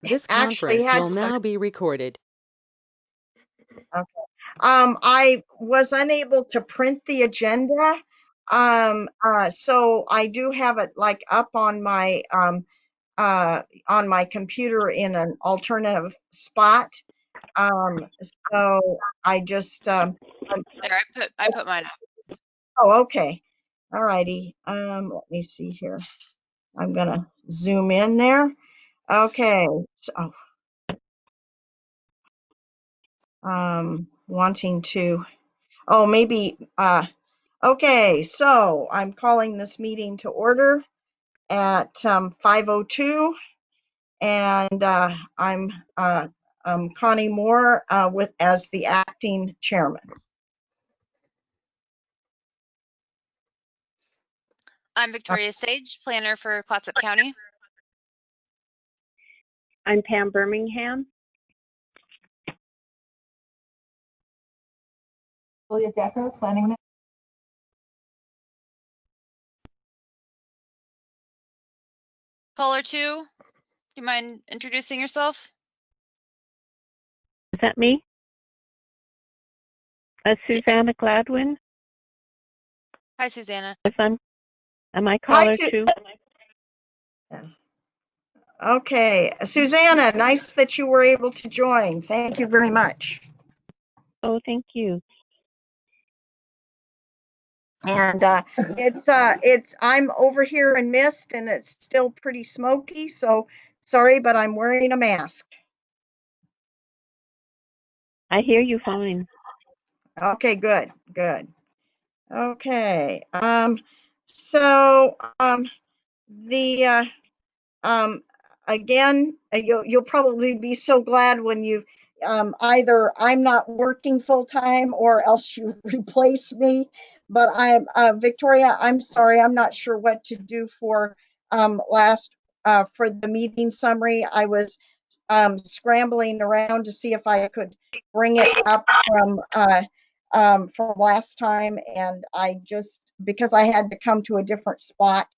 This actually conference had will some. now be recorded. Okay. I was unable to print the agenda. So I do have it like up on my computer in an alternative spot. Um, so I just There, I put mine up. oh, okay. All righty. Let me see here. I'm gonna zoom in there. Okay. So wanting to, oh, maybe okay, so I'm calling this meeting to order at 5:02, and I'm Connie Moore with as the acting chairman. I'm Victoria Sage, planner for Clatsop County. I'm Pam Birmingham. Julia Decker, planning. Caller 2, do you mind introducing yourself? Is that me? Susanna Gladwin. Hi, Susanna. Am I Hi, caller 2? Okay, Susanna, nice that you were able to join. Thank you very much. Oh, thank you. And I'm over here in mist and it's still pretty smoky, so sorry, but I'm wearing a mask. I hear you fine. Okay, good. Okay. So the again, you'll probably be so glad when you either I'm not working full time or else you replace me. But I'm Victoria. I'm sorry, I'm not sure what to do for last for the meeting summary. I was scrambling around to see if I could bring it up from last time, and I just because I had to come to a different spot,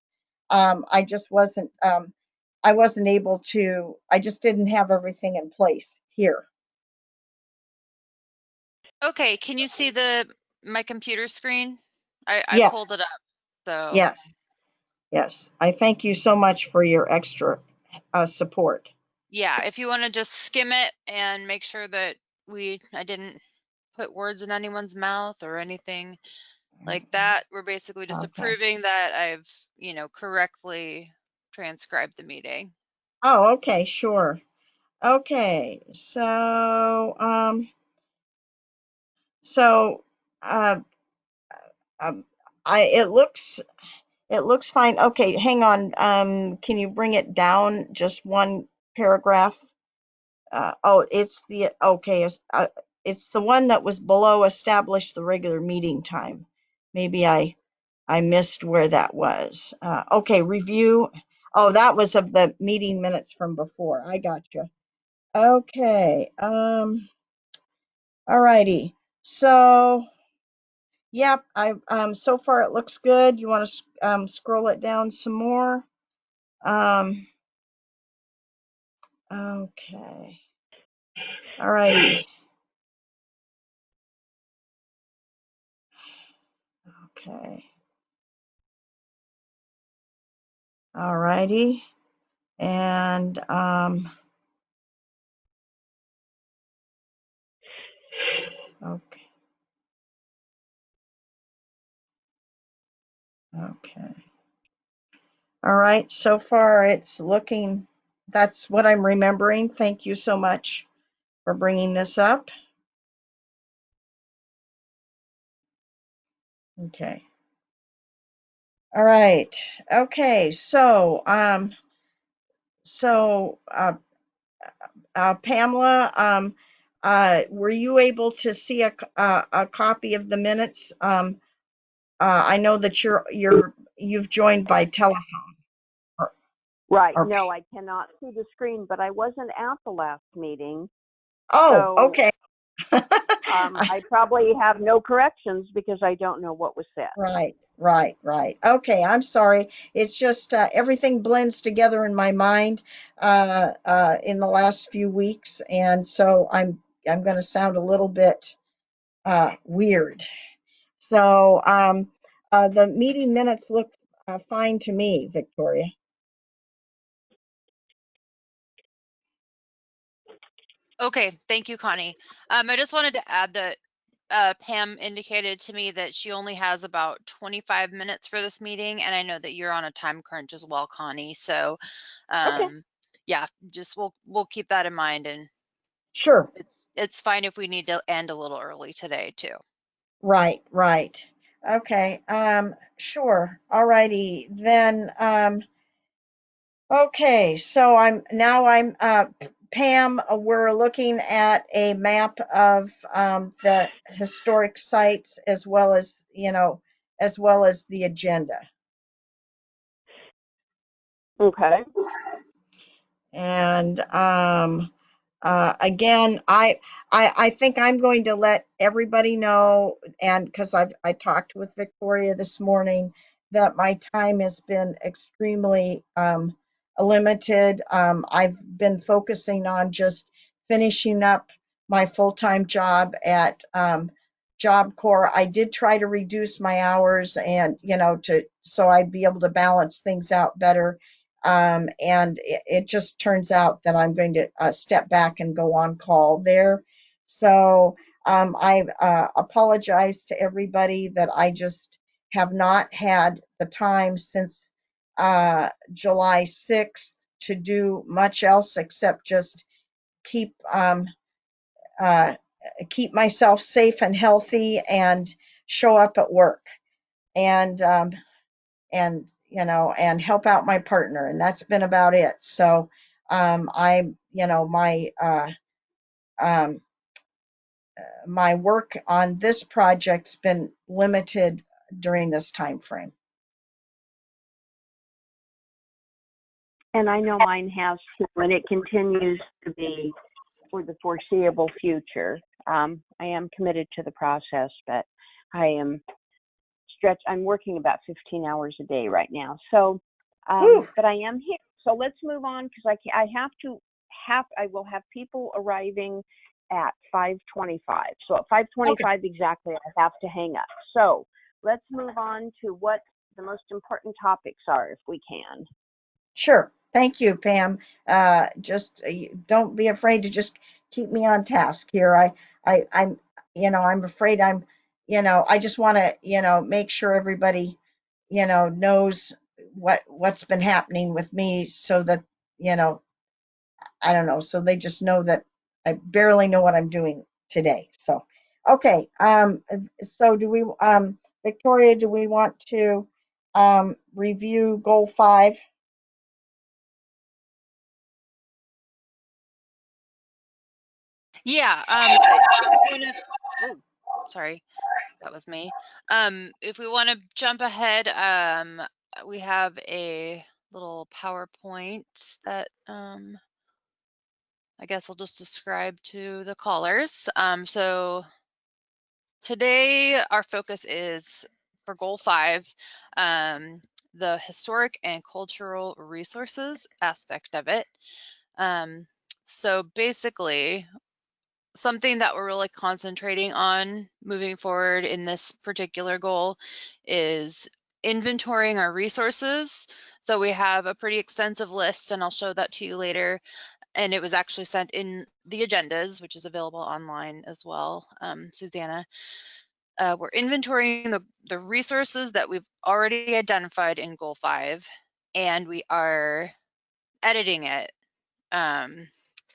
I just wasn't. I wasn't able to, I just didn't have everything in place here. Okay, can you see my computer screen? I Yes. pulled it up. So Yes. I thank you so much for your extra support. yeah, if you want to just skim it and make sure that I didn't put words in anyone's mouth or anything like that, we're basically just Okay. approving that I've, correctly transcribed the meeting. Oh, okay, sure. Okay, so uh, it looks fine. Okay, hang on. Can you bring it down just one paragraph? Oh, it's the okay. It's the one that was below establish the regular meeting time. Maybe I missed where that was. Okay, review. Oh, that was of the meeting minutes from before. I got you. Okay. All righty. So, yep. So far it looks good. You want to scroll it down some more? Okay. All righty. Okay. All righty. And okay. Okay. All right. So far it's looking, that's what I'm remembering. Thank you so much for bringing this up. Okay. All right. Okay. So Pamela, were you able to see a copy of the minutes? I know that you've joined by telephone. Right. Okay. No, I cannot see the screen, but I wasn't at the last meeting. Oh, So, okay. I probably have no corrections because I don't know what was said. Right. Right, right. Okay, I'm sorry. It's just everything blends together in my mind in the last few weeks, and so I'm going to sound a little bit weird. So the meeting minutes look fine to me, Victoria. Okay, thank you, Connie. I just wanted to add that Pam indicated to me that she only has about 25 minutes for this meeting, and I know that you're on a time crunch as well, Connie. So, Okay, yeah, just we'll keep that in mind, and sure. it's fine if we need to end a little early today too. Right, right. Okay, sure. All righty. Then okay, so I'm Pam, we're looking at a map of the historic sites as well as, as well as the agenda. Okay. And again, I think I'm going to let everybody know, and because I talked with Victoria this morning, that my time has been extremely limited. I've been focusing on just finishing up my full-time job at Job Corps. I did try to reduce my hours, and to so I'd be able to balance things out better. And it just turns out that I'm going to step back and go on call there. So I apologize to everybody that I just have not had the time since July 6th to do much else except just keep uh, keep myself safe and healthy and show up at work. And and help out my partner, and that's been about it. So I my um, my work on this project's been limited during this time frame. And I know mine has too, and it continues to be for the foreseeable future. I am committed to the process, but I am I'm working about 15 hours a day right now. So, Whew, but I am here. So let's move on because I will have people arriving at 5:25. So at okay, 5:25 exactly, I have to hang up. So let's move on to what the most important topics are, if we can. sure. Thank you, Pam. Just don't be afraid to just keep me on task here. I'm, I'm afraid I just want to, make sure everybody, knows what's been happening with me so that, you know, I don't know, so they just know that I barely know what I'm doing today. So, okay. So Victoria, do we want to review goal 5? Yeah, if we want to, oh, sorry, that was me. If we want to jump ahead, we have a little PowerPoint that I guess I'll just describe to the callers. So today our focus is for goal 5, the historic and cultural resources aspect of it. So basically, something that we're really concentrating on moving forward in this particular goal is inventorying our resources. So we have a pretty extensive list, and I'll show that to you later. And it was actually sent in the agendas, which is available online as well, Susanna. We're inventorying the resources that we've already identified in goal 5, and we are editing it.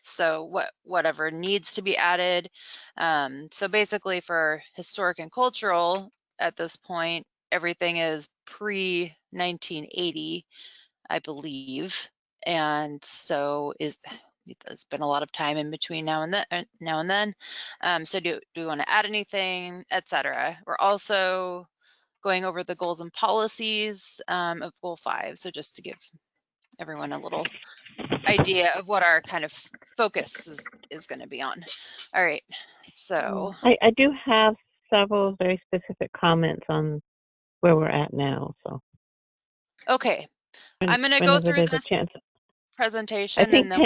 So whatever needs to be added. So basically for historic and cultural, at this point, everything is pre 1980, I believe. And so there's been a lot of time in between now and then. So do we want to add anything, etc. We're also going over the goals and policies of goal 5. So just to give everyone a little idea of what our kind of focus is going to be on. All right, so I do have several very specific comments on where we're at now. So Okay, I'm going to go whenever through there's a this chance, I presentation and think then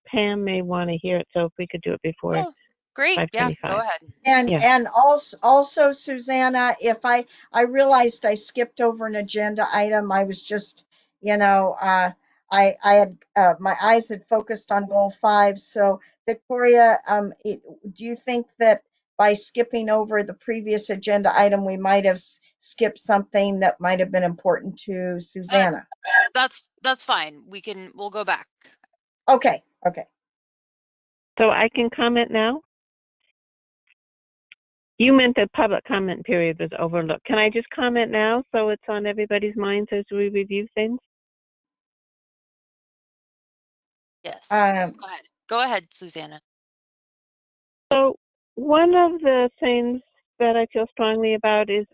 Pam may want to hear it. So if we could do it before oh, great. Yeah, go 5:25. ahead. And Yeah. and also Susanna, if I realized I skipped over an agenda item, I was just, I had my eyes had focused on goal 5. So Victoria, do you think that by skipping over the previous agenda item, we might have skipped something that might have been important to Uh, Susanna? that's fine. We'll go back. Okay, okay. So I can comment now? You meant the public comment period was overlooked. Can I just comment now so it's on everybody's minds as we review things? Yes. Um, Go ahead. Go ahead, Susanna. So one of the things that I feel strongly about is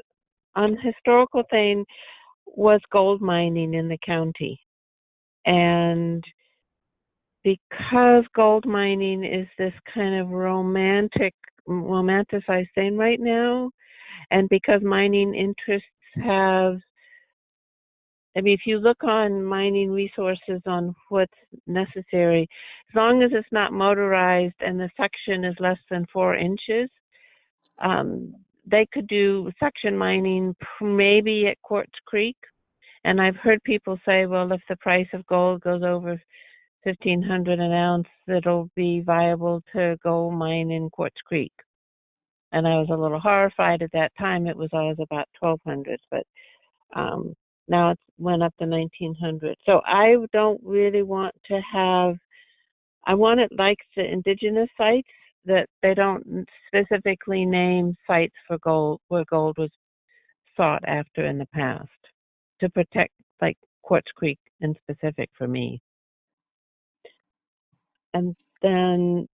on historical thing was gold mining in the county. And because gold mining is this kind of romanticized thing right now, and because mining interests have, I mean, if you look on mining resources on what's necessary, as long as it's not motorized and the section is less than 4 inches, they could do section mining maybe at Quartz Creek. And I've heard people say, well, if the price of gold goes over $1,500 an ounce, it'll be viable to go mine in Quartz Creek. And I was a little horrified at that time. It was always about 1,200, but now it went up to 1,900. So I don't really want to have. I want it like the indigenous sites, that they don't specifically name sites for gold where gold was sought after in the past, to protect like Quartz Creek in specific for me. And then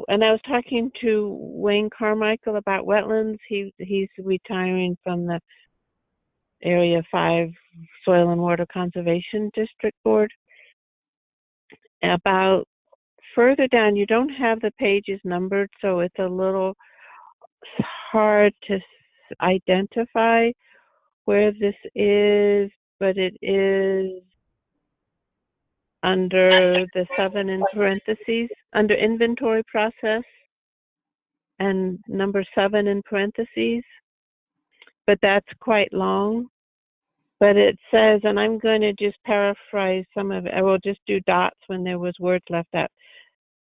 and I was talking to Wayne Carmichael about wetlands. He's retiring from the Area 5 Soil and Water Conservation District Board. About further down, you don't have the pages numbered, so it's a little hard to identify where this is, but it is under the 7 in parentheses, under inventory process, and number 7 in parentheses, but that's quite long. But it says, and I'm going to just paraphrase some of it. I will just do dots when there was words left out.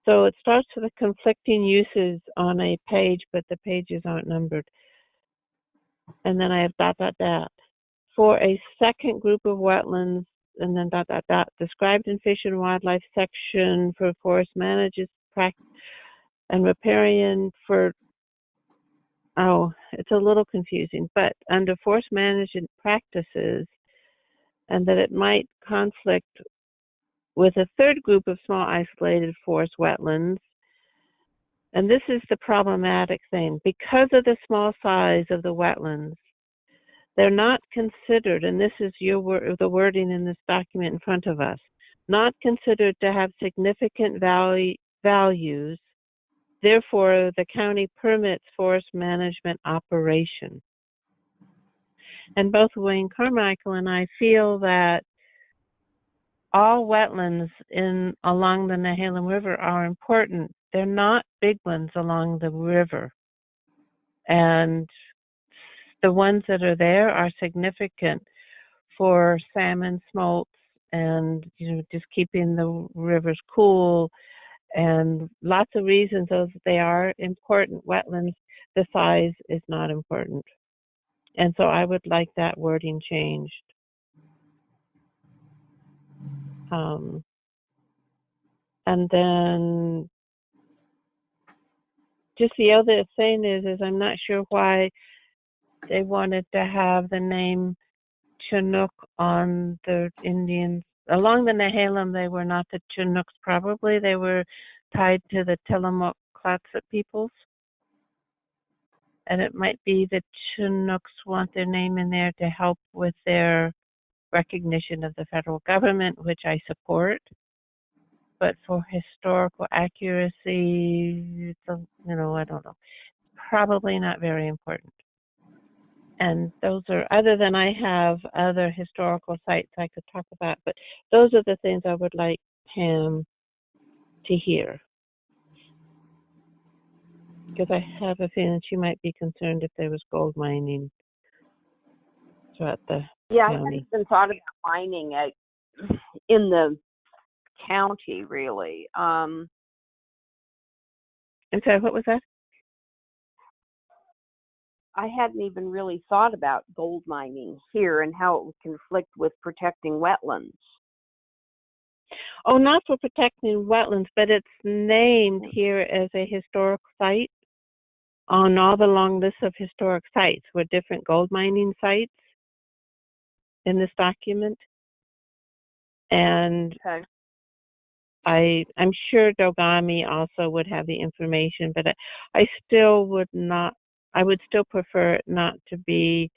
So it starts with the conflicting uses on a page, but the pages aren't numbered. And then I have dot, dot, dot. For a second group of wetlands, and then dot, dot, dot, described in Fish and Wildlife section for forest managers and riparian for, it's a little confusing, but under forest management practices, and that it might conflict with a third group of small isolated forest wetlands. And this is the problematic thing. Because of the small size of the wetlands, they're not considered, and this is the wording in this document in front of us, not considered to have significant values. Therefore, the county permits forest management operation. And both Wayne Carmichael and I feel that all wetlands along the Nehalem River are important. They're not big ones along the river. And the ones that are there are significant for salmon, smolts, and just keeping the rivers cool, and lots of reasons those they are important wetlands. The size is not important. And so I would like that wording changed. And then just the other thing is I'm not sure why they wanted to have the name Chinook on the Indians. Along the Nehalem, they were not the Chinooks, probably. They were tied to the Tillamook Clatsop peoples. And it might be the Chinooks want their name in there to help with their recognition of the federal government, which I support. But for historical accuracy, I don't know. probably not very important. And those are, other than I have other historical sites I could talk about, but those are the things I would like Pam to hear. Because I have a feeling she might be concerned if there was gold mining throughout the Yeah, I county. haven't even thought about mining in the county, really. I'm sorry, what was that? I hadn't even really thought about gold mining here and how it would conflict with protecting wetlands. Oh, not for protecting wetlands, but it's named here as a historic site on all the long lists of historic sites with different gold mining sites in this document. And Okay. I'm sure Dogami also would have the information, but I still would not, I would still prefer it not to be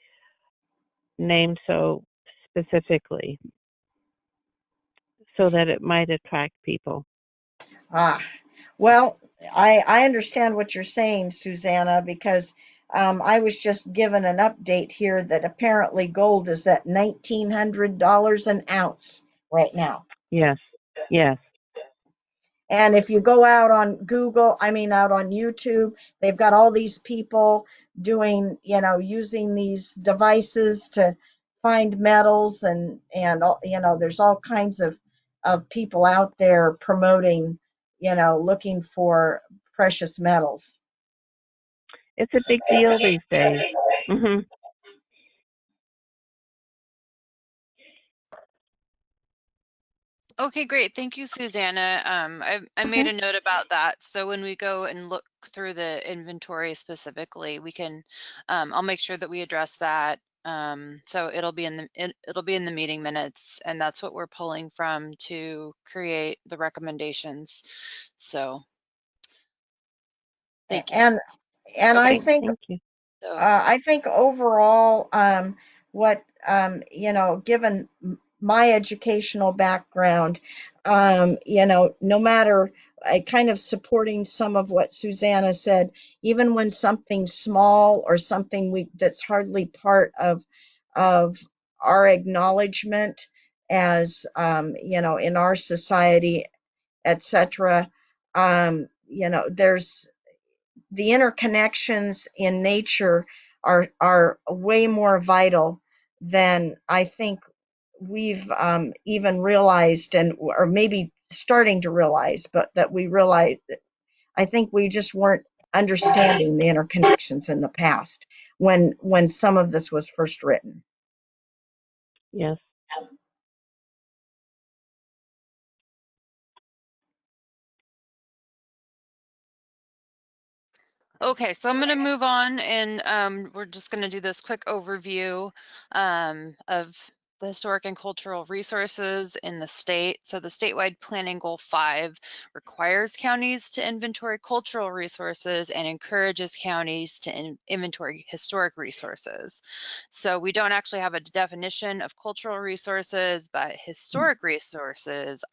named so specifically so that it might attract people. Well, I understand what you're saying, Susanna, because I was just given an update here that apparently gold is at $1,900 an ounce right now. Yes, yes. And if you go out on Google, out on YouTube, they've got all these people doing, using these devices to find metals and there's all kinds of people out there promoting, looking for precious metals. It's a big deal these days. Mm-hmm. Okay, great. Thank you, Susanna. I made a note about that. So when we go and look through the inventory specifically, we can, I'll make sure that we address that. So it'll be in the meeting minutes, and that's what we're pulling from to create the recommendations. So thank you. And Okay. I think Thank you. So I think overall, given my educational background, no matter, kind of supporting some of what Susanna said, even when something's small or something that's hardly part of our acknowledgement as, in our society, etc., there's the interconnections in nature are way more vital than I think we've even realized, or maybe starting to realize, but that we realize. I think we just weren't understanding the interconnections in the past when some of this was first written. Yes. okay, so I'm going to move on, and we're just going to do this quick overview of the historic and cultural resources in the state. So the statewide planning goal 5 requires counties to inventory cultural resources and encourages counties to inventory historic resources. So we don't actually have a definition of cultural resources, but historic resources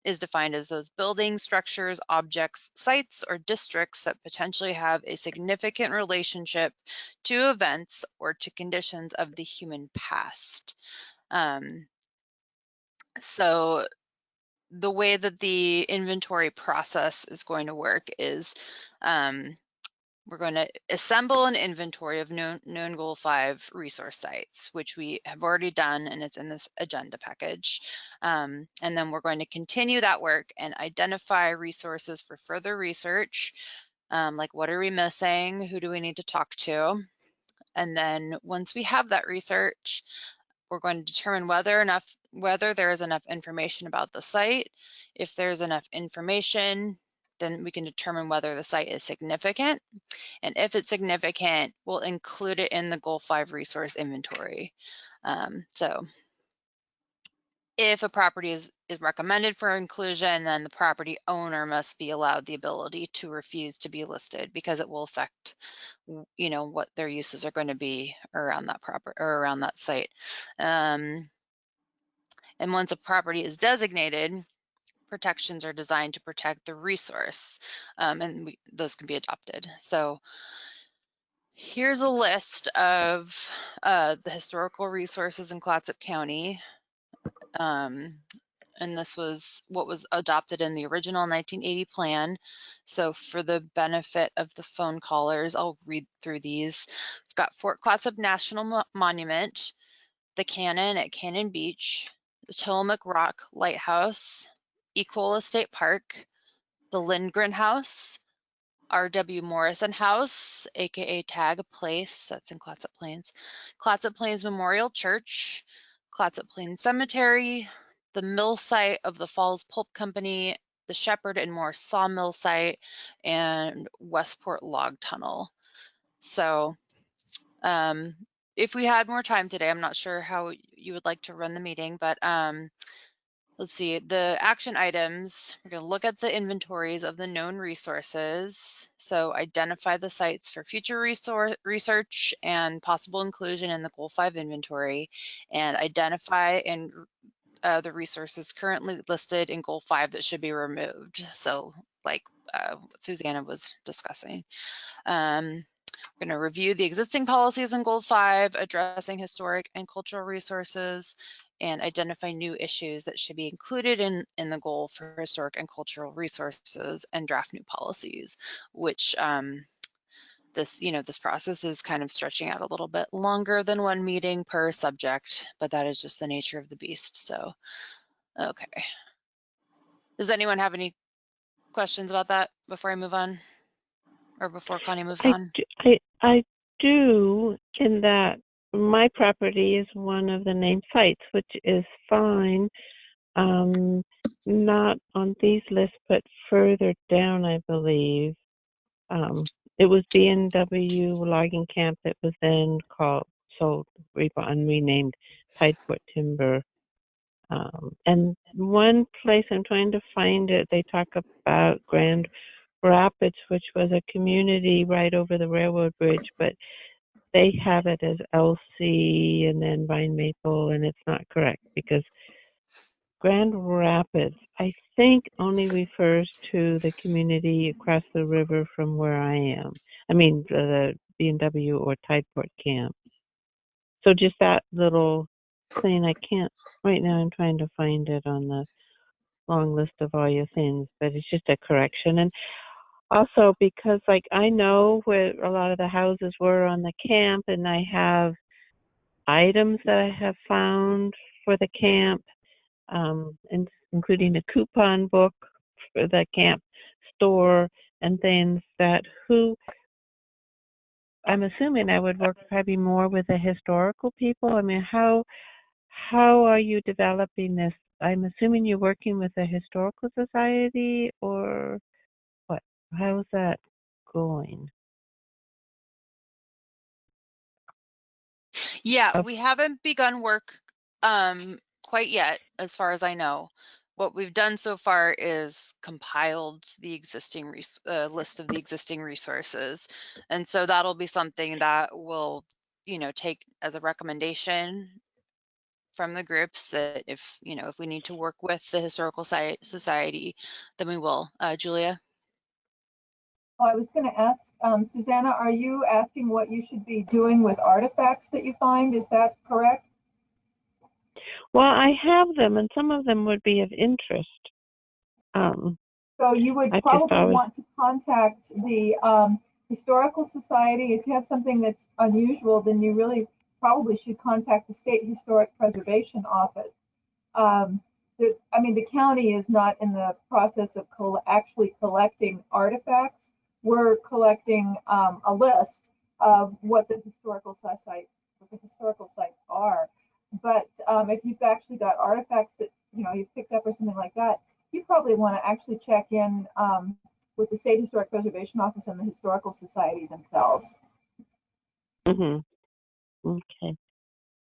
is defined as those buildings, structures, objects, sites, or districts that potentially have a significant relationship to events or to conditions of the human past. So the way that the inventory process is going to work is we're going to assemble an inventory of known Goal 5 resource sites, which we have already done, and it's in this agenda package. And then we're going to continue that work and identify resources for further research, like what are we missing, who do we need to talk to? And then once we have that research, we're going to determine whether there is enough information about the site. If there's enough information, then we can determine whether the site is significant. And if it's significant, we'll include it in the Goal 5 resource inventory. So if a property is recommended for inclusion, then the property owner must be allowed the ability to refuse to be listed, because it will affect, what their uses are going to be around that property or around that site. And once a property is designated, protections are designed to protect the resource, and those can be adopted. So Here's a list of the historical resources in Clatsop County. And this was what was adopted in the original 1980 plan. So for the benefit of the phone callers, I'll read through these. We've got Fort Clatsop National Monument, the Cannon at Cannon Beach, the Tillamook Rock Lighthouse, Equola State Park, the Lindgren House, R.W. Morrison House, aka Tag Place, that's in Clatsop Plains Memorial Church, Clatsop Plains Cemetery, the mill site of the Falls Pulp Company, the Shepherd and Moore Sawmill site, and Westport Log Tunnel. So if we had more time today, I'm not sure how you would like to run the meeting, but let's see, the action items, we're going to look at the inventories of the known resources. So identify the sites for future research and possible inclusion in the Goal 5 inventory, and identify and the resources currently listed in Goal 5 that should be removed. So like what Susanna was discussing. We're going to review the existing policies in Goal 5, addressing historic and cultural resources, and identify new issues that should be included in the goal for historic and cultural resources, and draft new policies, which this process is kind of stretching out a little bit longer than one meeting per subject, but that is just the nature of the beast. So, okay. Does anyone have any questions about that before I move on, or before Connie moves on? I do, in that my property is one of the named sites, which is fine. Not on these lists, but further down, I believe. It was B&W Logging Camp that was then sold and renamed Tideport Timber. And one place I'm trying to find it, they talk about Grand Rapids, which was a community right over the railroad bridge, but they have it as Elsie and then Vine Maple, and it's not correct because Grand Rapids, I think, only refers to the community across the river from where I am. I mean, the B&W or Tideport Camp. So just that little thing, I can't, right now I'm trying to find it on the long list of all your things, but it's just a correction. And also because, like, I know where a lot of the houses were on the camp, and I have items that I have found for the camp, and including a coupon book for the camp store and things that I'm assuming I would work probably more with the historical people. I mean, how are you developing this? I'm assuming you're working with the historical society, or what? How's that going? Yeah, we haven't begun work quite yet, as far as I know. What we've done so far is compiled the existing list of the existing resources. And so that'll be something that we'll, take as a recommendation from the groups, that if we need to work with the Historical Society, then we will. Julia? Oh, I was going to ask, Susanna, are you asking what you should be doing with artifacts that you find? Is that correct? Well, I have them, and some of them would be of interest. So you would probably want to contact the Historical Society. If you have something that's unusual, then you really probably should contact the State Historic Preservation Office. The county is not in the process of actually collecting artifacts. We're collecting a list of what the historical sites are. But if you've actually got artifacts that you've picked up or something like that, you probably want to actually check in with the State Historic Preservation Office and the Historical Society themselves. Okay.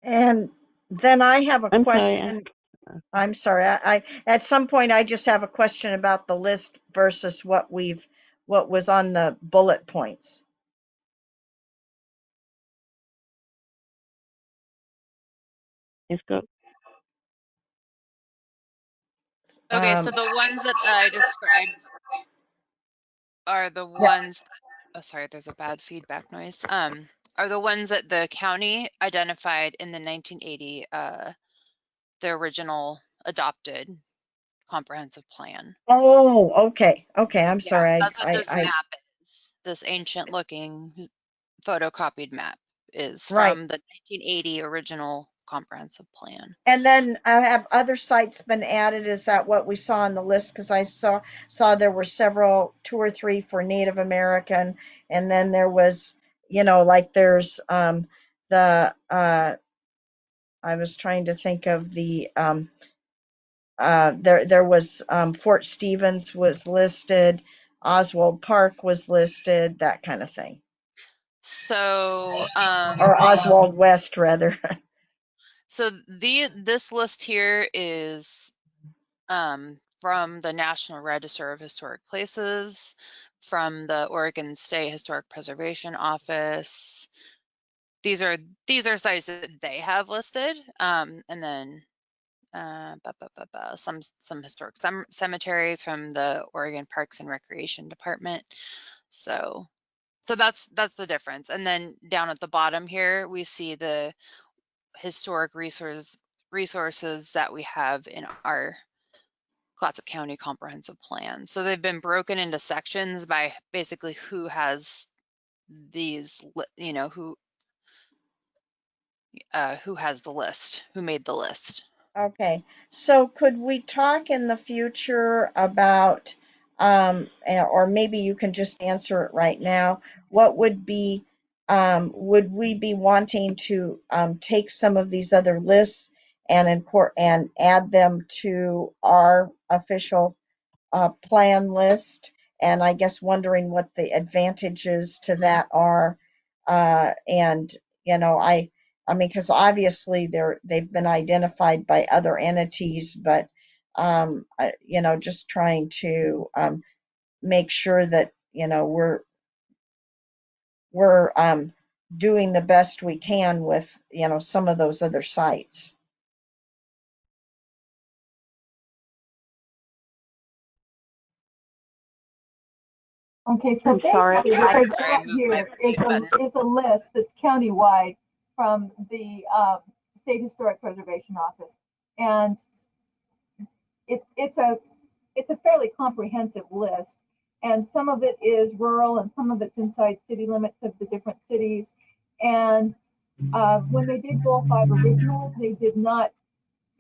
And then I have a question. I'm sorry. I at some point I just have a question about the list versus what was on the bullet points. Let's go. Okay, so the ones that I described are the ones oh, sorry, there's a bad feedback noise. Are the ones that the county identified in the 1980, the original adopted comprehensive plan. Oh, okay. Okay. I'm Yeah, sorry. that's what this map is. This ancient looking photocopied map is Right. from the 1980 original comprehensive plan. And then have other sites been added? Is that what we saw on the list? Because I saw there were several, 2 or 3 for Native American, and then there was, like there's the I was trying to think of the there was Fort Stevens was listed, Oswald Park was listed, that kind of thing, So, or Oswald West rather. so this list here is from the National Register of Historic Places, from the Oregon State Historic Preservation Office. These are sites that they have listed, and then some historic cemeteries from the Oregon Parks and Recreation Department. So that's the difference. And then down at the bottom here, we see the historic resources that we have in our Clatsop County Comprehensive Plan. So they've been broken into sections by basically who has these, who has the list, who made the list. Okay, so could we talk in the future about, or maybe you can just answer it right now, what would would we be wanting to take some of these other lists and add them to our official plan list? And I guess wondering what the advantages to that are. And, I mean, because obviously they've been identified by other entities, but, just trying to make sure that, we're doing the best we can with, some of those other sites. Okay, so I'm sorry. basically what Sorry, they've I got moved here my button. is a list that's countywide from the State Historic Preservation Office, and it's a fairly comprehensive list, and some of it is rural and some of it's inside city limits of the different cities. And when they did Goal 5 original, they did not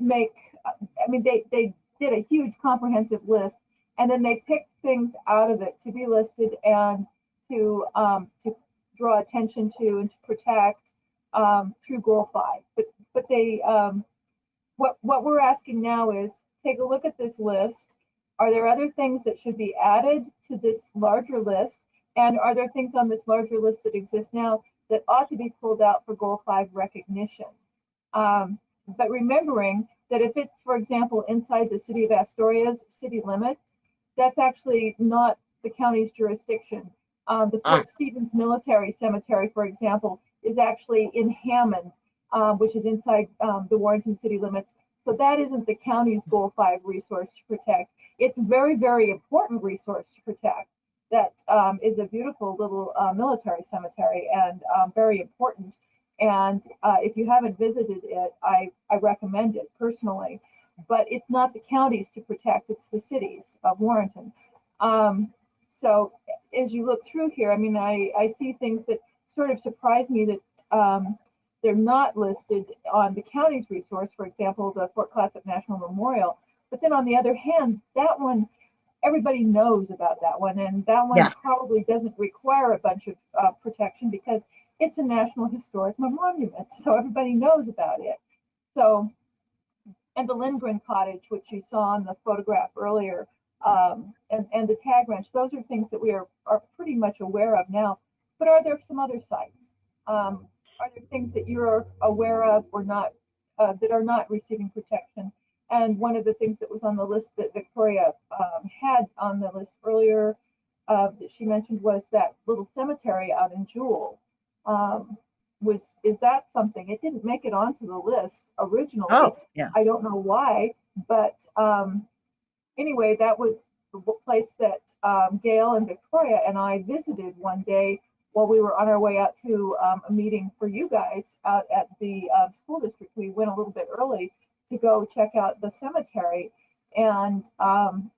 make, I mean, they did a huge comprehensive list, and then they picked things out of it to be listed and to draw attention to and to protect through Goal 5. But they, what we're asking now is take a look at this list. Are there other things that should be added to this larger list? And are there things on this larger list that exist now that ought to be pulled out for Goal 5 recognition? But remembering that if it's, for example, inside the city of Astoria's city limits, that's actually not the county's jurisdiction. The Fort Stevens Military Cemetery, for example, is actually in Hammond, which is inside the Warrenton city limits. So that isn't the county's Goal 5 resource to protect. It's a very, very important resource to protect. That is a beautiful little military cemetery and very important. And if you haven't visited it, I recommend it personally. But it's not the counties to protect, it's the cities of Warrenton. So as you look through here, I mean, I see things that sort of surprise me that they're not listed on the county's resource, for example, the Fort Clatsop National Memorial. But then on the other hand, that one, everybody knows about that one, and that one probably doesn't require a bunch of protection because it's a National Historic Monument, so everybody knows about it. So, and the Lindgren Cottage, which you saw in the photograph earlier, and the Tag Ranch, those are things that we are pretty much aware of now. But are there some other sites? Are there things that you're aware of or not that are not receiving protection? And one of the things that was on the list that Victoria had on the list earlier that she mentioned was that little cemetery out in Jewell. Is that something? It didn't make it onto the list originally. Oh, yeah. I don't know why, but anyway, that was place that Gail and Victoria and I visited one day while we were on our way out to a meeting for you guys out at the school district. We went a little bit early to go check out the cemetery. And,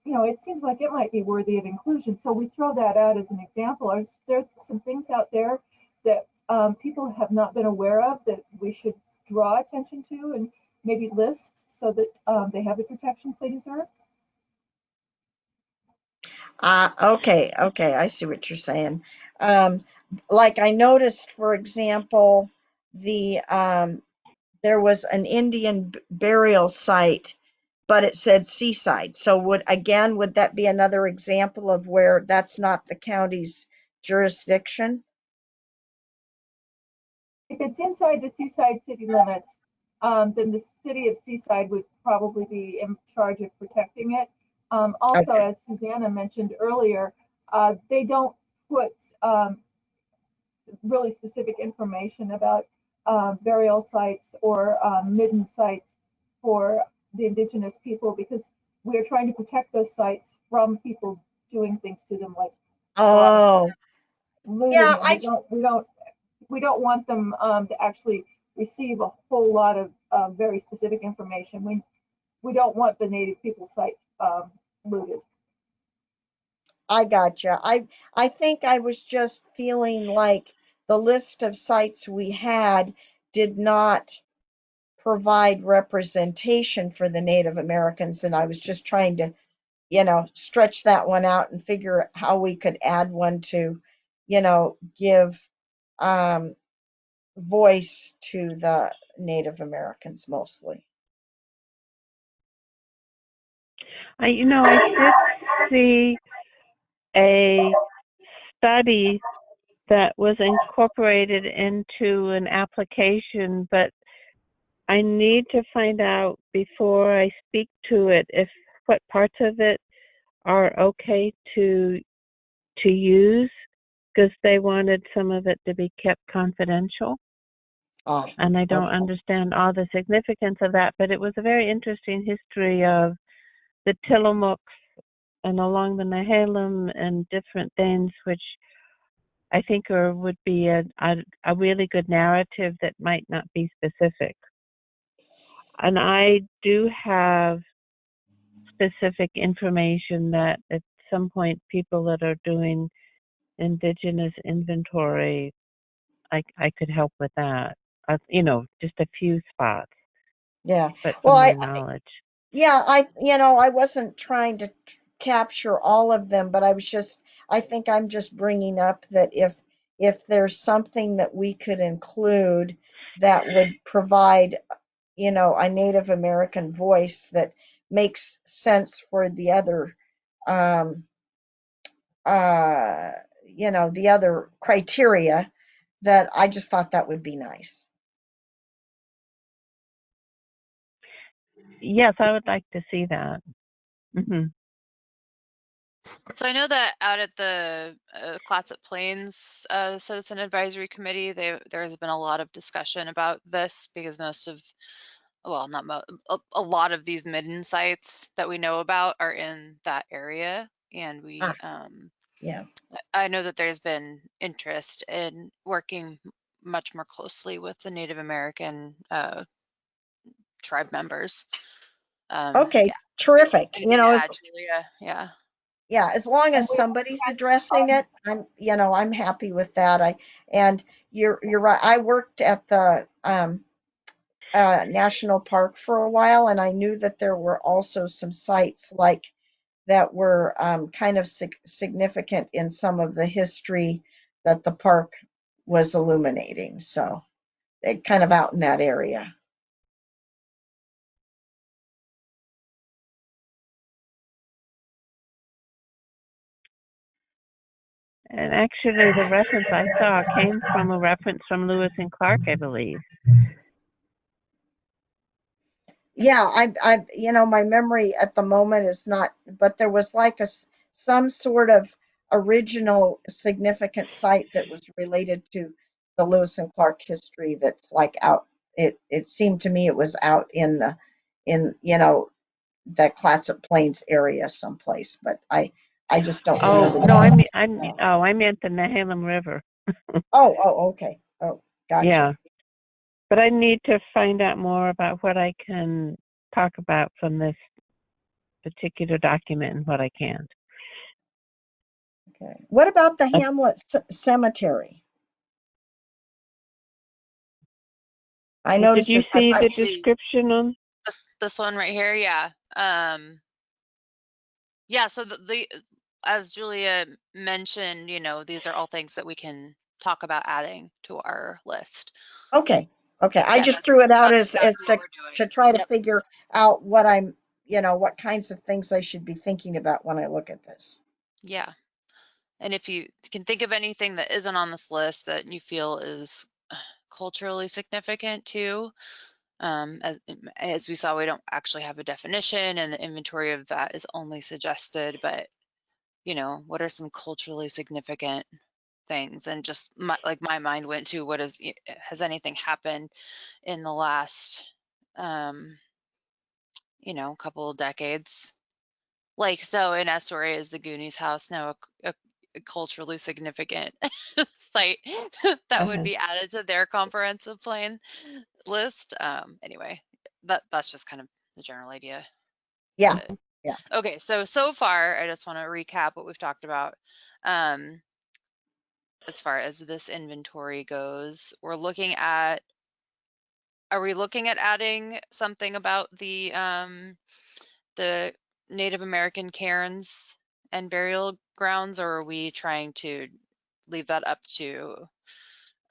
it seems like it might be worthy of inclusion. So we throw that out as an example. Are there some things out there that people have not been aware of that we should draw attention to and maybe list so that they have the protections they deserve? Okay, I see what you're saying. Like I noticed, for example, there was an Indian burial site, but it said Seaside. So would that be another example of where that's not the county's jurisdiction? If it's inside the Seaside city limits, then the city of Seaside would probably be in charge of protecting it. Also, Okay. as Susanna mentioned earlier, they don't put really specific information about burial sites or midden sites for the indigenous people because we're trying to protect those sites from people doing things to them like robbing, Oh, looting yeah, them. We don't want them to actually receive a whole lot of very specific information. We don't want the native people sites looted. I gotcha. I think I was just feeling like the list of sites we had did not provide representation for the Native Americans, and I was just trying to, stretch that one out and figure how we could add one to, give um, voice to the Native Americans mostly. I did see a study that was incorporated into an application, but I need to find out before I speak to it if what parts of it are okay to use because they wanted some of it to be kept confidential. Oh, And I don't okay. understand all the significance of that, but it was a very interesting history of the Tillamook and along the Nehalem and different things, which I think would be a really good narrative that might not be specific. And I do have specific information that at some point people that are doing indigenous inventory, I could help with that. Just a few spots, Yeah. but Well, from my knowledge. yeah, I wasn't trying to capture all of them, but I think I'm just bringing up that if there's something that we could include that would provide, a Native American voice that makes sense for the other, um, uh, the other criteria, that I just thought that would be nice. Yes, I would like to see that. Hmm. So I know that out at the Clatsop Plains Citizen Advisory Committee, there has been a lot of discussion about this because not a lot of these midden sites that we know about are in that area, and Yeah. I know that there's been interest in working much more closely with the Native American tribe members. Okay, Yeah, terrific. anything to add, Julia? Yeah. Yeah, as long And as somebody's addressing it, I'm happy with that. And you're right. I worked at the national park for a while, and I knew that there were also some sites like that were kind of significant in some of the history that the park was illuminating. So they kind of out in that area. And actually, the reference I saw came from a reference from Lewis and Clark, I believe. Yeah, my memory at the moment is not, but there was like some sort of original significant site that was related to the Lewis and Clark history that's like out. It seemed to me it was out in the Clatsop Plains area someplace, but I just don't Oh, remember. no, the I meant the Nehalem River. Okay. Oh, gotcha. Yeah. But I need to find out more about what I can talk about from this particular document and what I can't. Okay. What about the Uh, Hamlet Cemetery? I Did noticed you that. see the See description on? this one right here, yeah. Yeah, so as Julia mentioned, these are all things that we can talk about adding to our list. Okay. I Yeah, just threw it out that's as exactly what we're doing. to try to Yep. figure out what what kinds of things I should be thinking about when I look at this. Yeah. And if you can think of anything that isn't on this list that you feel is culturally significant too, as we saw, we don't actually have a definition, and the inventory of that is only suggested, but what are some culturally significant things? And just my mind went to has anything happened in the last couple of decades? So in Astoria, is the Goonies house now a culturally significant site that would be added to their comprehensive plan list? Anyway, that's just kind of the general idea. Yeah. But, Yeah. okay, so far, I just want to recap what we've talked about. As far as this inventory goes, are we looking at adding something about the Native American cairns and burial grounds, or are we trying to leave that up to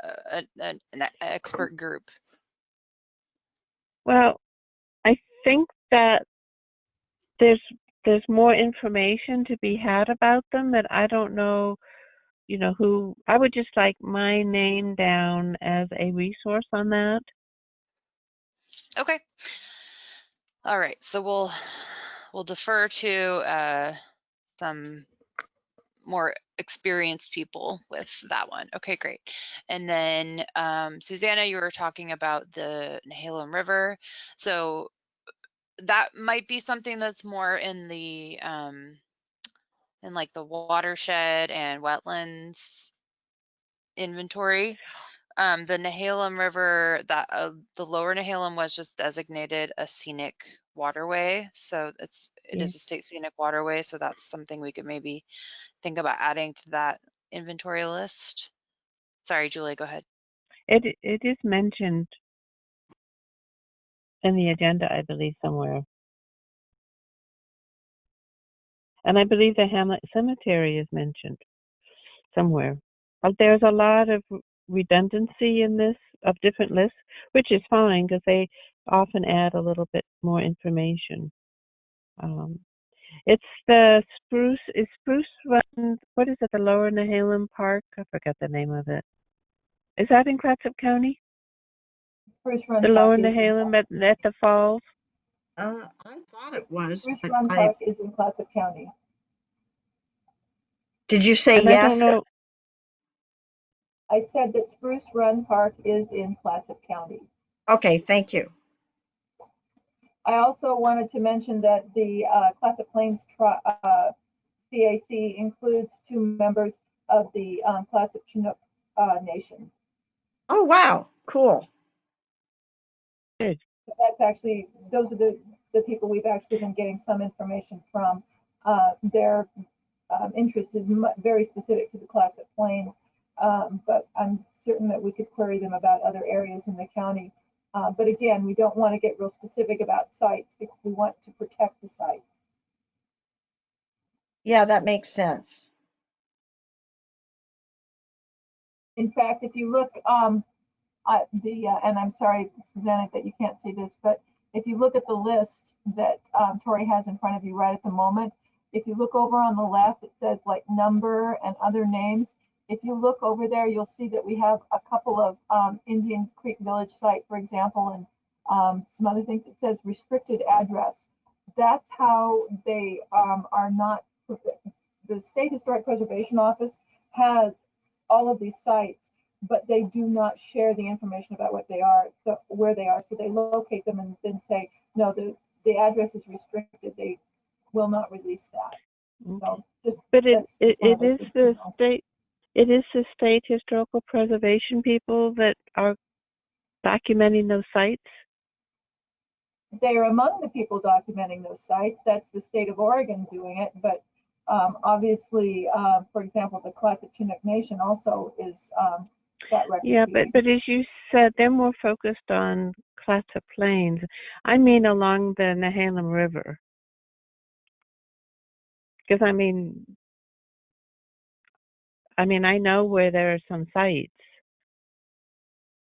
an expert group? Well, I think that there's more information to be had about them that I don't know, who. I would just like my name down as a resource on that. Okay. All right. So we'll defer to some more experienced people with that one. Okay, great. And then Susanna, you were talking about the Nehalem River. So that might be something that's more in the the watershed and wetlands inventory. The Nehalem River, the lower Nehalem was just designated a scenic waterway. So it is a state scenic waterway. So that's something we could maybe think about adding to that inventory list. Sorry, Julie, go ahead. It is mentioned in the agenda, I believe, somewhere. And I believe the Hamlet Cemetery is mentioned somewhere. There's a lot of redundancy in this of different lists, which is fine because they often add a little bit more information. It's the Spruce Run, what is it, the Lower Nehalem Park? I forgot the name of it. Is that in Clatsop County? Spruce Run The Park Lower is in Nehalem at the falls? I thought it was. Spruce But Run Park is in Clatsop County. Did you say And yes? I don't know. I said that Spruce Run Park is in Clatsop County. Okay, thank you. I also wanted to mention that the Clatsop Plains CAC includes 2 members of the Clatsop Chinook Nation. Oh, wow. Cool. Good. That's actually, those are the people we've actually been getting some information from. Their interest is very specific to the Clatsop Plains, but I'm certain that we could query them about other areas in the county. But again, we don't want to get real specific about sites because we want to protect the sites. Yeah, that makes sense. In fact, if you look, and I'm sorry, Susanna, that you can't see this, but if you look at the list that Tori has in front of you right at the moment, if you look over on the left, it says like number and other names. If you look over there, you'll see that we have a couple of Indian Creek Village site, for example, and some other things. It says restricted address. That's how they are not. The State Historic Preservation Office has all of these sites, but they do not share the information about what they are, so where they are. So they locate them and then say, no, the address is restricted, they will not release that. So just But that's just one of it those is things to the know. state. It is the state historical preservation people that are documenting those sites. They are among the people documenting those sites. That's the state of Oregon doing it, but obviously, for example, the Clackamas Chinook Nation also is got record Yeah, keeping. but as you said, they're more focused on Clatsop Plains. I mean along the Nehalem River. Because I mean I know where there are some sites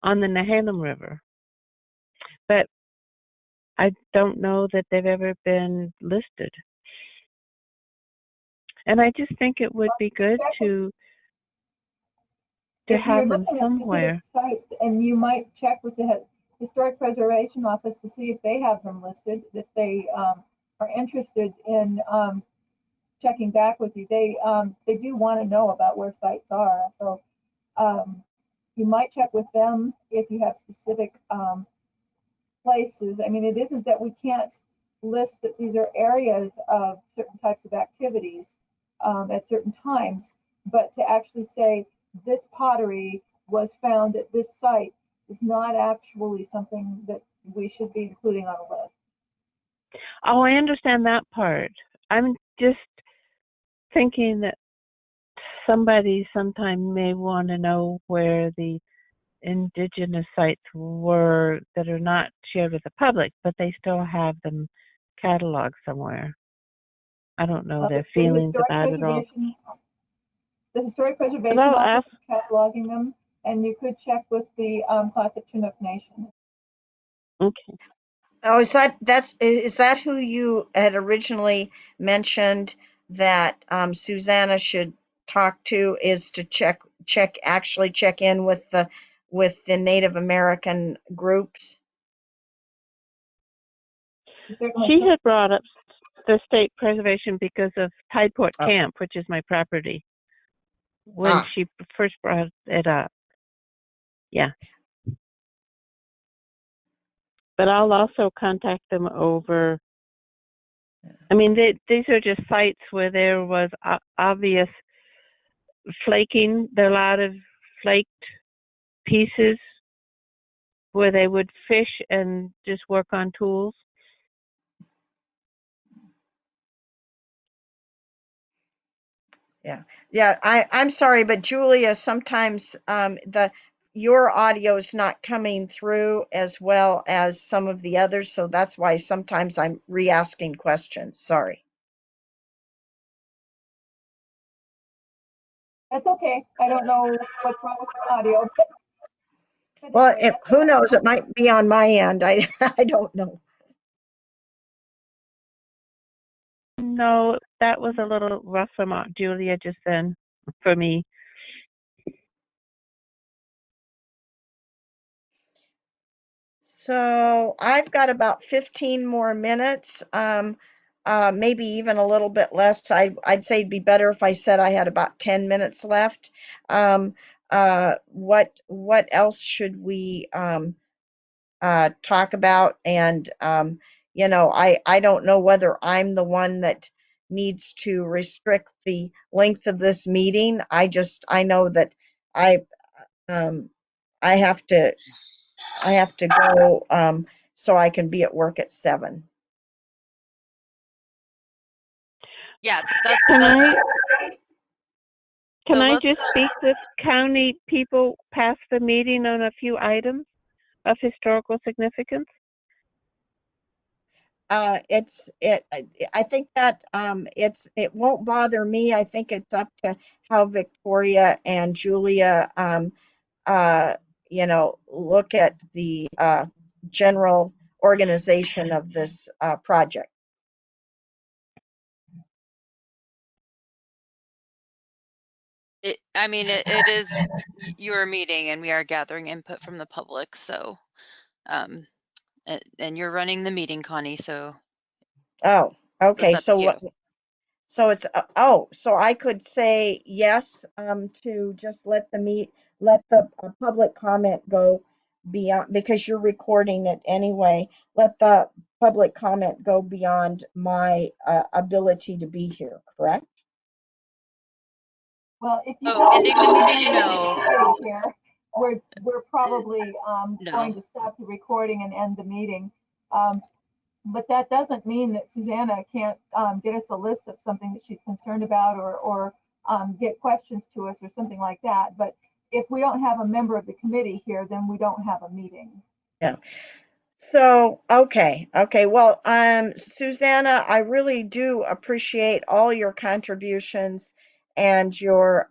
on the Nehalem River, but I don't know that they've ever been listed. And I just think it would be good to If you're have them looking at somewhere. specific sites, and you might check with the Historic Preservation Office to see if they have them listed, if they are interested in checking back with you. They do want to know about where sites are. So you might check with them if you have specific places. I mean, it isn't that we can't list that these are areas of certain types of activities at certain times, but to actually say this pottery was found at this site is not actually something that we should be including on a list. Oh, I understand that part. I'm just thinking that somebody sometime may want to know where the indigenous sites were that are not shared with the public, but they still have them cataloged somewhere. I don't know their feelings about it all. The Historic But Preservation I'll Office ask. is cataloging them, and you could check with the Classic Chinook Nation. Okay. Oh, is that who you had originally mentioned that Susanna should talk to, is to check in with the Native American groups? She had brought up the state preservation because of Tideport Oh. Camp, which is my property, when she first brought it up. Yeah. But I'll also contact them over. I mean, these are just sites where there was obvious flaking. There are a lot of flaked pieces where they would fish and just work on tools. Yeah. I'm sorry, but Julia, sometimes your audio is not coming through as well as some of the others, so that's why sometimes I'm re-asking questions. Sorry. That's okay. I don't know what's wrong with the audio. Well, who knows? It might be on my end. I don't know. No, that was a little rough from Julia just then for me. So I've got about 15 more minutes, maybe even a little bit less. I'd say it'd be better if I said I had about 10 minutes left. What else should we talk about? And I don't know whether I'm the one that needs to restrict the length of this meeting. I know that I um, I have to go so I can be at work at 7. Yeah, Can that's I fine. can So I let's just speak with county people past the meeting on a few items of historical significance? I think that it won't bother me. I think it's up to how Victoria and Julia uh, look at the general organization of this project. it is your meeting and we are gathering input from the public. So, and you're running the meeting, Connie. So Oh, okay. it's up to you. So so I could say yes to just let the public comment go beyond, because you're recording it anyway, let the public comment go beyond my ability to be here, correct? Well, if you Oh, don't ending the meeting? No. stay here, we're probably No. going to stop the recording and end the meeting. But that doesn't mean that Susanna can't get us a list of something that she's concerned about, or get questions to us or something like that. But if we don't have a member of the committee here, then we don't have a meeting. Yeah. So, okay. Well, Susanna, I really do appreciate all your contributions and your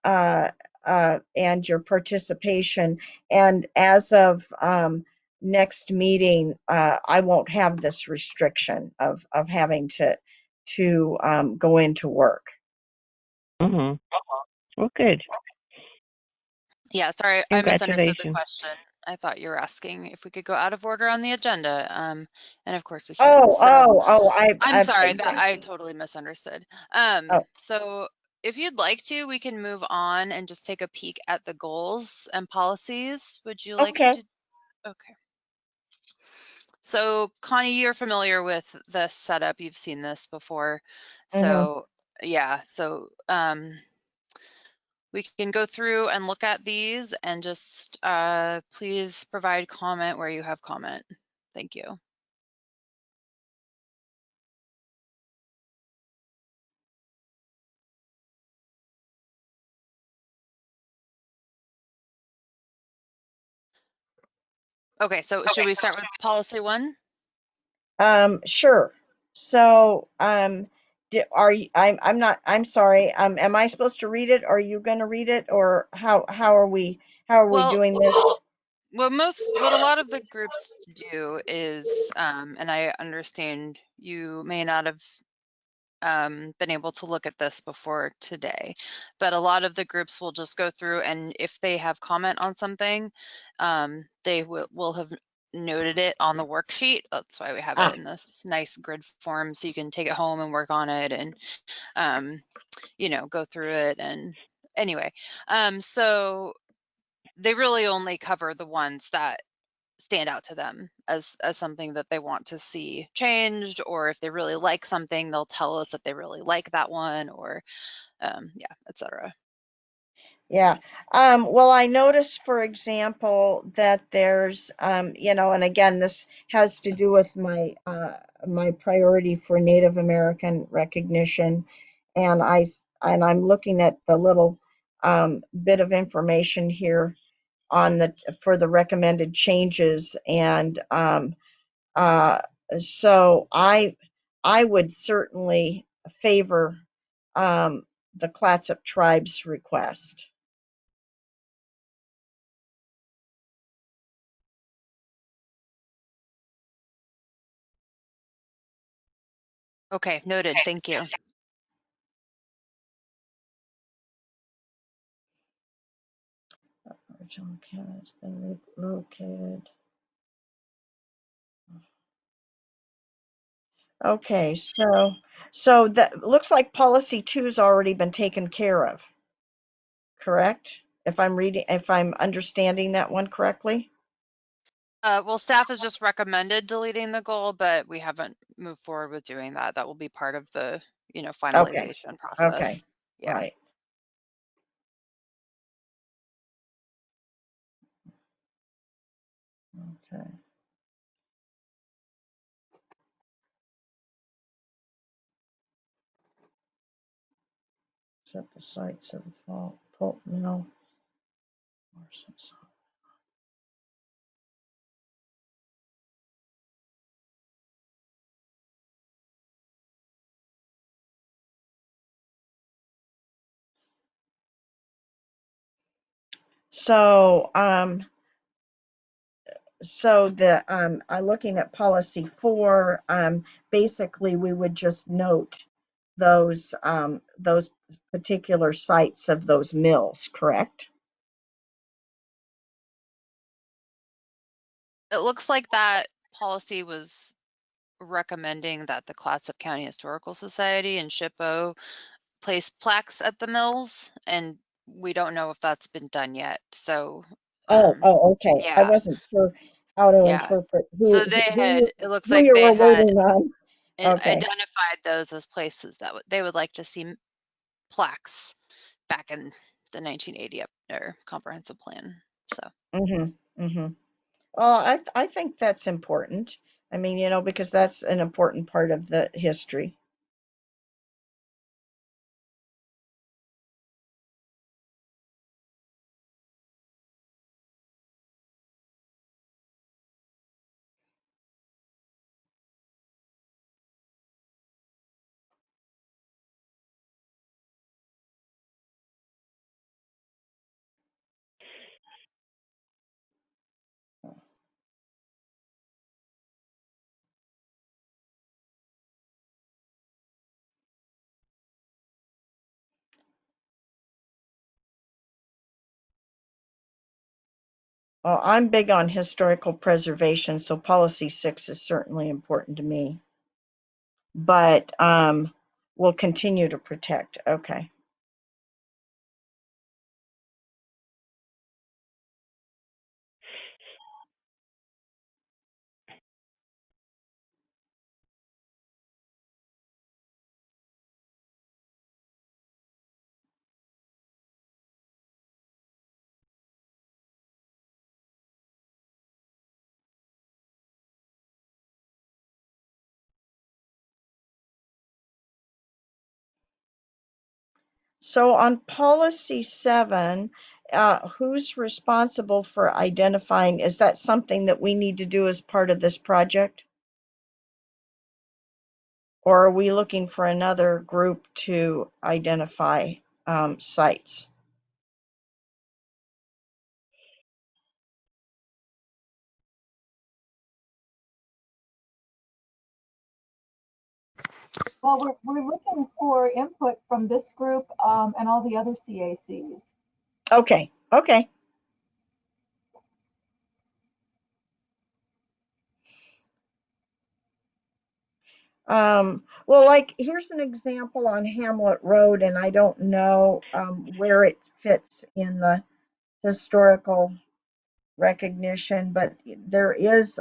and your participation. And as of next meeting, I won't have this restriction of having to go into work. Mm-hmm. Well, good. Yeah, sorry, I misunderstood the Congratulations. question. I thought you were asking if we could go out of order on the agenda. And of course we can. I'm sorry that I totally misunderstood. Oh. So if you'd like to, we can move on and just take a peek at the goals and policies. Would you like Okay. to? Okay. So Connie, you're familiar with the setup. You've seen this before. So yeah, so we can go through and look at these and just please provide comment where you have comment. Thank you. Okay, so should we start with policy 1? Sure. So, I'm sorry. Am I supposed to read it? Are you going to read it, or how are we doing this? What a lot of the groups do is, and I understand you may not have been able to look at this before today, but a lot of the groups will just go through, and if they have comment on something, they will have noted it on the worksheet. That's why we have it in this nice grid form, so you can take it home and work on it and go through it. And anyway, so they really only cover the ones that stand out to them as something that they want to see changed, or if they really like something, they'll tell us that they really like that one, or yeah, etc. Yeah. Well, I noticed, for example, that there's, and again, this has to do with my my priority for Native American recognition, and I'm looking at the little bit of information here on for the recommended changes, and so I would certainly favor the Clatsop tribe's request. Okay, noted. Thank you. Original candidate's been relocated. Okay, so that looks like policy 2's already been taken care of, correct? If I'm understanding that one correctly? Well, staff has just recommended deleting the goal, but we haven't moved forward with doing that. That will be part of the, finalization process. Okay. Yeah. Right. Okay. Set the sites of the pulp mill. So, looking at policy 4, basically we would just note those particular sites of those mills, correct? It looks like that policy was recommending that the Clatsop County Historical Society and SHPO place plaques at the mills, and we don't know if that's been done yet. So Okay. I Yeah, wasn't sure how to yeah. interpret So they had, it looks who like you they were had waiting on. Okay. identified those as places that they would like to see plaques back in the 1980 or comprehensive plan. So Well, I think that's important. I mean, because that's an important part of the history. Well, I'm big on historical preservation, so policy 6 is certainly important to me. But we'll continue to protect. Okay. So on policy 7, who's responsible for identifying? Is that something that we need to do as part of this project? Or are we looking for another group to identify sites? Well, we're looking for input from this group and all the other CACs. Okay. Okay. Well, like here's an example on Hamlet Road, and I don't know where it fits in the historical recognition, but there is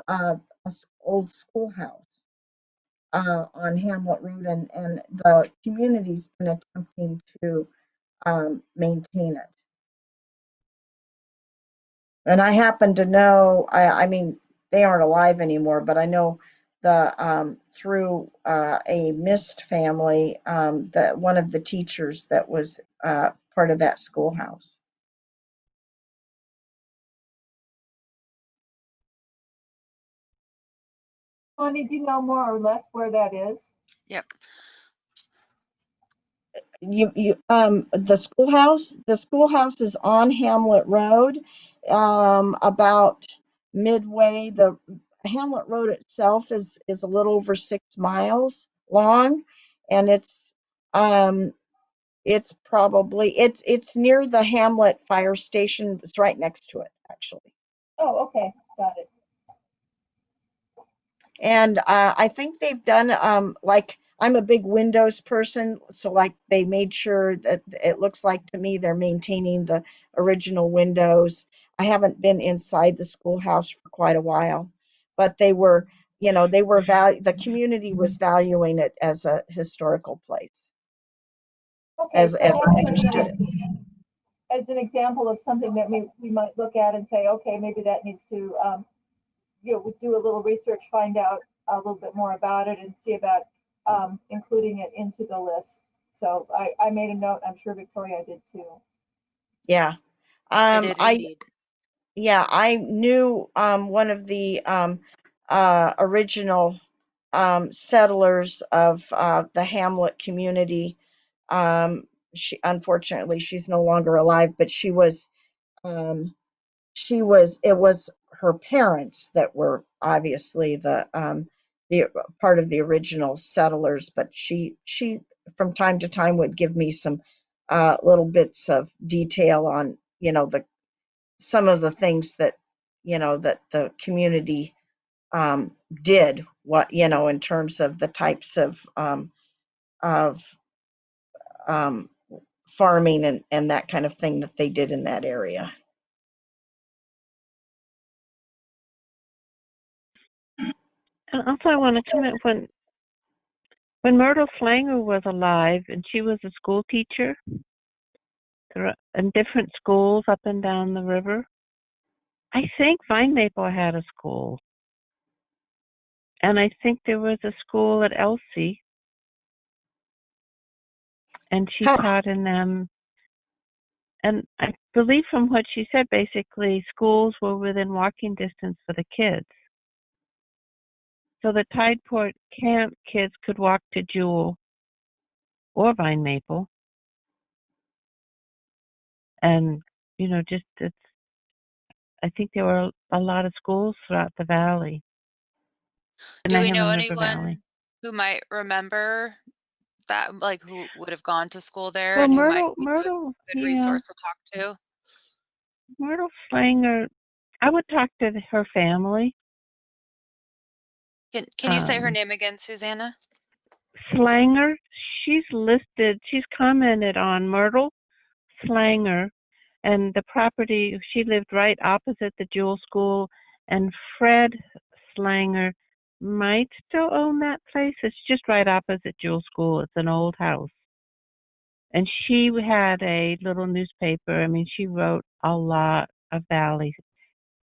old schoolhouse on Hamlet Road, and the community's been attempting to maintain it. And I happen to know, I mean, they aren't alive anymore, but I know through a Mist family, that one of the teachers that was part of that schoolhouse. Connie, do you know more or less where that is? yep. The schoolhouse is on Hamlet Road, about midway. The Hamlet Road itself is a little over 6 miles long, and um it's near the Hamlet fire station. It's right next to it, actually. Oh, okay, got it. And I think they've done like I'm a big Windows person, so like they made sure that it looks like to me they're maintaining the original windows. I haven't been inside the schoolhouse for quite a while, but the community was valuing it as a historical place, Okay, as so I that's understood it. as an example of something that we might look at and say, okay, maybe that needs to, do a little research, find out a little bit more about it and see about including it into the list. So I made a note. I'm sure Victoria did too. Yeah. I Um, did I indeed. yeah, I knew one of the original settlers of the Hamlet community. Unfortunately, she's no longer alive, but um, it was her parents that were obviously the part of the original settlers, but she from time to time would give me some little bits of detail on, the some of the things that the community did, in terms of the types of um, farming and that kind of thing that they did in that area. Also, I want to comment when Myrtle Slanger was alive, and she was a school teacher in different schools up and down the river. I think Vine Maple had a school, and I think there was a school at Elsie, and she Huh. taught in them. And I believe from what she said, basically, schools were within walking distance for the kids. So the Tideport camp kids could walk to Jewell or Vine Maple. And, I think there were a lot of schools throughout the valley, the Do we know Nehalem River Valley. anyone who might remember that, like who would have gone to school there Well, and who might be a Myrtle, good resource to talk to? Myrtle Slanger, I would talk to her family. Can you say her name again, Susanna? Slanger, she's commented on Myrtle Slanger, and the property, she lived right opposite the Jewell School, and Fred Slanger might still own that place. It's just right opposite Jewell School. It's an old house. And she had a little newspaper. I mean, she wrote a lot of Valley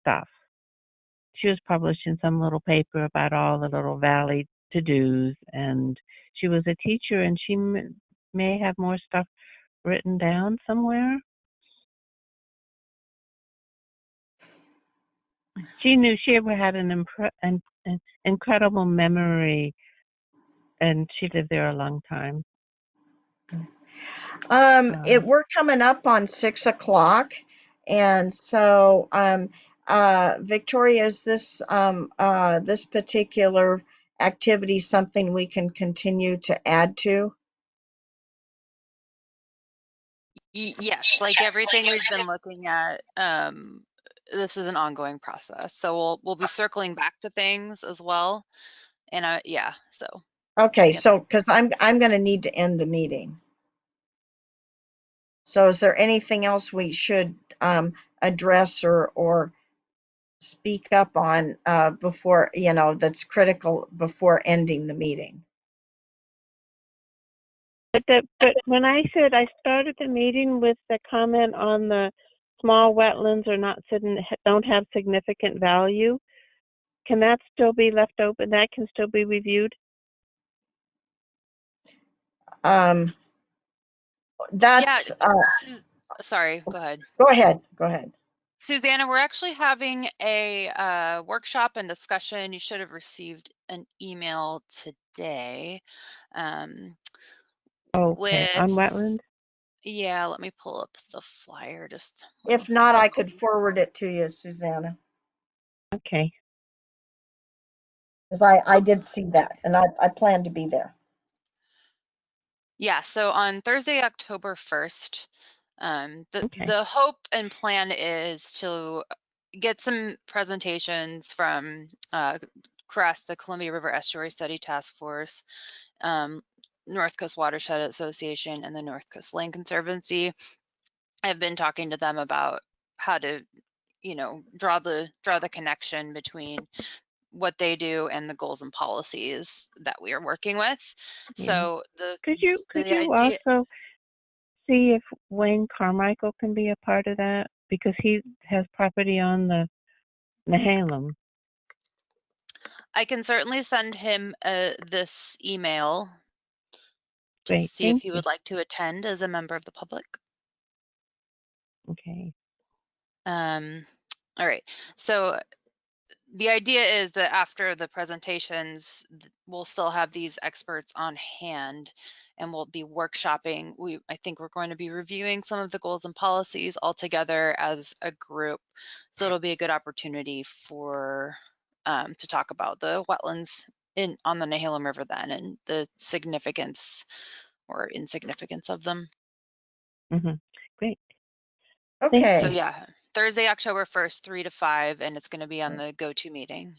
stuff. She was published in some little paper about all the little Valley to-dos, and she was a teacher, and she may have more stuff written down somewhere. She knew she had an incredible memory, and she lived there a long time. We're coming up on 6 o'clock, and so Victoria, is this this particular activity something we can continue to add to? Yes, like everything we've been looking at, this is an ongoing process. So we'll be circling back to things as well. And yeah, so. Okay, Yep. so because I'm going to need to end the meeting. So is there anything else we should address or speak up on before, that's critical before ending the meeting? But when I said I started the meeting with the comment on the small wetlands don't have significant value, can that still be left open? That can still be reviewed? That's Sorry, go ahead. Go ahead. Susanna, we're actually having a workshop and discussion. You should have received an email today. Okay, on wetlands? Yeah, let me pull up the flyer. Just if not, I could forward it to you, Susanna. Okay. Because I did see that, and I plan to be there. Yeah, so on Thursday, October 1st, the hope and plan is to get some presentations from CREST, the Columbia River Estuary Study Task Force, North Coast Watershed Association, and the North Coast Land Conservancy. I've been talking to them about how to, draw the connection between what they do and the goals and policies that we are working with. Yeah. So could you idea, also see if Wayne Carmichael can be a part of that, because he has property on the Nehalem? I can certainly send him this email to Great, see if he would like to attend as a member of the public. Okay. All right. So the idea is that after the presentations, we'll still have these experts on hand and we'll be workshopping. I think we're going to be reviewing some of the goals and policies all together as a group. So it'll be a good opportunity for to talk about the wetlands on the Nehalem River then, and the significance or insignificance of them. Great. Okay. So yeah, Thursday, October 1st, 3 to 5, and it's going to be on the go-to meeting.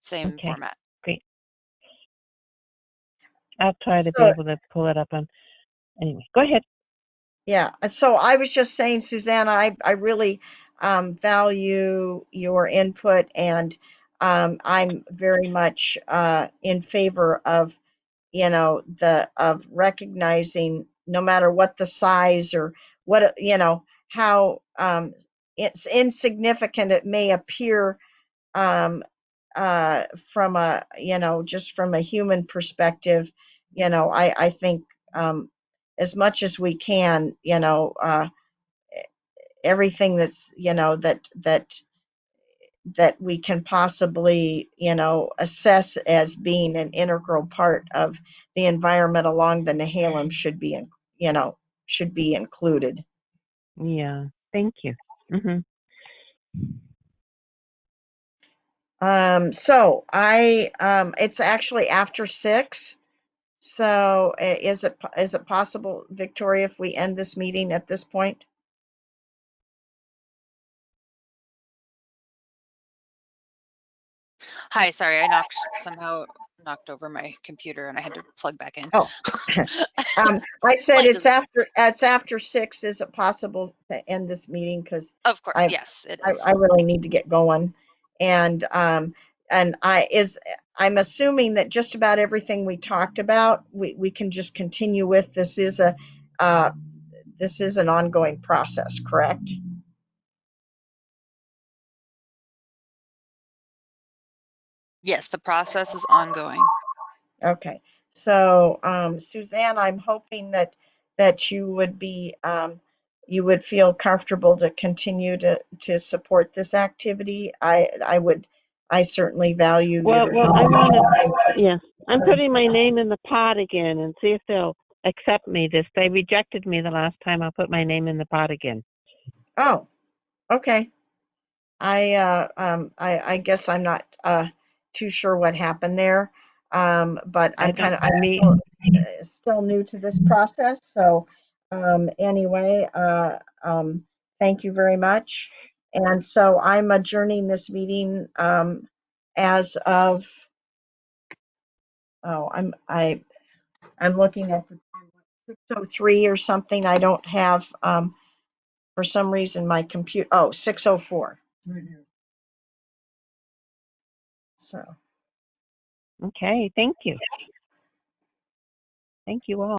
Same format. Great. I'll try to be able to pull it up on. Anyway, go ahead. Yeah. So I was just saying, Susanna, I really value your input, and I'm very much in favor of, of recognizing, no matter what the size or what, how it's insignificant it may appear, um, from a, just from a human perspective, I think, as much as we can, everything that's, that we can possibly, assess as being an integral part of the environment along the Nehalem should be included. Yeah. Thank you. Hmm. So it's actually after 6. So is it possible, Victoria, if we end this meeting at this point? Hi, sorry, I somehow knocked over my computer and I had to plug back in. Oh, I said it's after 6. Is it possible to end this meeting? Because Of course, I yes, it is. I really need to get going. And I'm assuming that just about everything we talked about, we can just continue with. This is an ongoing process, correct? Yes, the process is ongoing. Okay. So, Suzanne, I'm hoping that you would feel comfortable to continue to support this activity. I certainly value Well, your I want to. Yes, I'm putting my name in the pot again and see if they'll accept me. They rejected me the last time. I'll put my name in the pot again. Oh, okay. I guess I'm not too sure what happened there. But I'm still new to this process. So anyway, thank you very much. And so I'm adjourning this meeting as of I'm looking at the 6:03 or something. I don't have for some reason my computer. 6:04. So. Okay. Thank you. Thank you all.